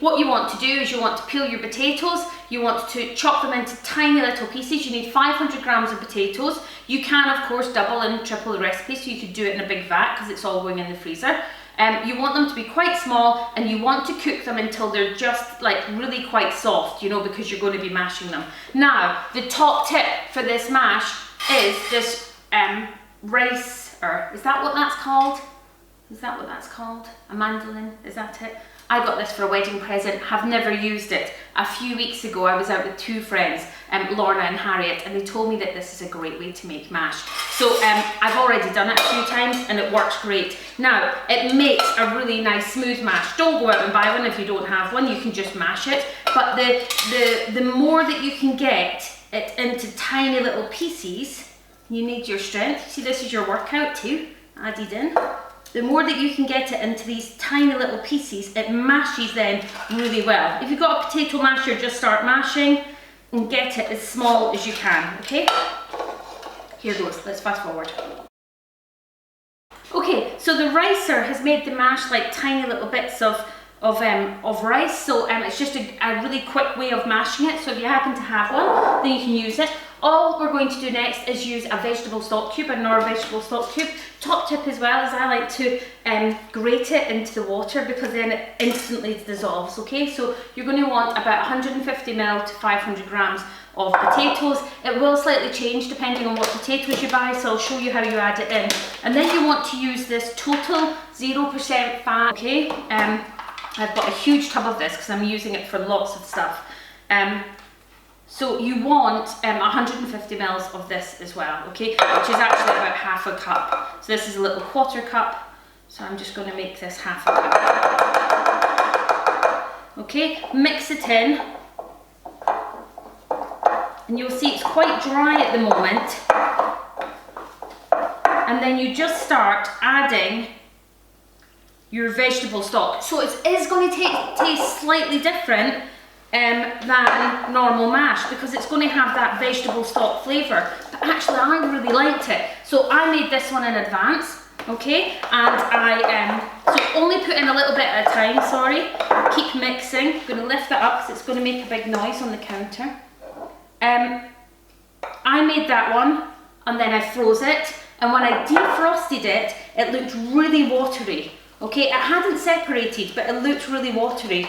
What you want to do is you want to peel your potatoes, you want to chop them into tiny little pieces. You need 500 grams of potatoes. You can of course double and triple the recipe, so you could do it in a big vat because it's all going in the freezer. You want them to be quite small, and you want to cook them until they're just like really quite soft, you know, because you're going to be mashing them. Now, the top tip for this mash is this rice, or is that what that's called? Is that what that's called? A mandolin, is that it? I got this for a wedding present, have never used it. A few weeks ago I was out with two friends, Lorna and Harriet, and they told me that this is a great way to make mash. So I've already done it a few times and it works great. Now, it makes a really nice smooth mash. Don't go out and buy one if you don't have one, you can just mash it. But the more that you can get it into tiny little pieces, you need your strength. See, this is your workout too, added in. The more that you can get it into these tiny little pieces, it mashes then really well. If you've got a potato masher, just start mashing and get it as small as you can, okay? Here goes, let's fast forward. Okay, so the ricer has made the mash like tiny little bits of rice, so it's just a really quick way of mashing it. So if you happen to have one, then you can use it. All we're going to do next is use a vegetable stock cube, a Knorr vegetable stock cube. Top tip as well is I like to grate it into the water because then it instantly dissolves, okay? So you're going to want about 150 ml to 500 grams of potatoes. It will slightly change depending on what potatoes you buy, so I'll show you how you add it in. And then you want to use this total 0% fat, okay? I've got a huge tub of this because I'm using it for lots of stuff. So you want 150 ml of this as well, okay? Which is actually about half a cup. So this is a little quarter cup. So I'm just going to make this half a cup. Okay, mix it in. And you'll see it's quite dry at the moment. And then you just start adding your vegetable stock. So it is going to taste slightly different than normal mash because it's going to have that vegetable stock flavour. But actually I really liked it. So I made this one in advance, okay? And I so only put in a little bit at a time, sorry. Keep mixing. I'm going to lift that up because it's going to make a big noise on the counter. I made that one and then I froze it, and when I defrosted it, it looked really watery. Okay, it hadn't separated, but it looked really watery.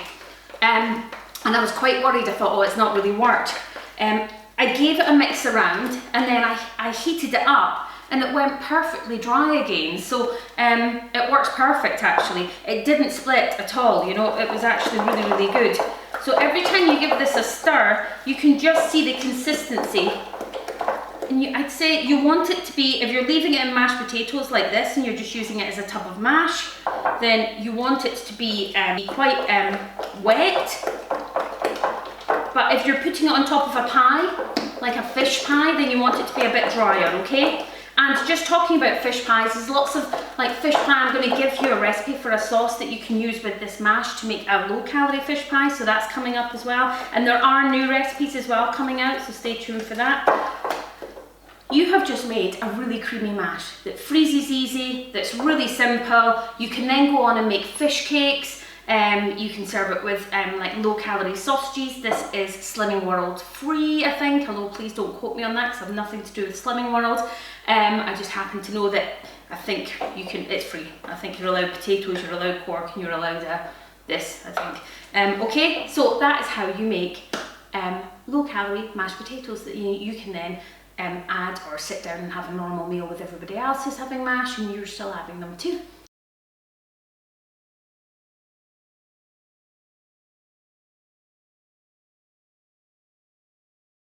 And I was quite worried. I thought, oh, it's not really worked. I gave it a mix around, and then I heated it up, and it went perfectly dry again. So it works perfect, actually. It didn't split at all, you know, it was actually really, really good. So every time you give this a stir, you can just see the consistency. And I'd say you want it to be, if you're leaving it in mashed potatoes like this and you're just using it as a tub of mash, then you want it to be quite wet. But if you're putting it on top of a pie, like a fish pie, then you want it to be a bit drier, okay? And just talking about fish pies, there's lots of, like fish pie, I'm going to give you a recipe for a sauce that you can use with this mash to make a low-calorie fish pie, so that's coming up as well. And there are new recipes as well coming out, so stay tuned for that. You have just made a really creamy mash that freezes easy, that's really simple. You can then go on and make fish cakes. You can serve it with like low-calorie sausages. This is Slimming World free, I think, although please don't quote me on that because I have nothing to do with Slimming World. I just happen to know that I think you can, it's free. I think you're allowed potatoes, you're allowed pork, and you're allowed this, I think. Okay, so that is how you make low-calorie mashed potatoes that you can then add or sit down and have a normal meal with everybody else who's having mash, and you're still having them too.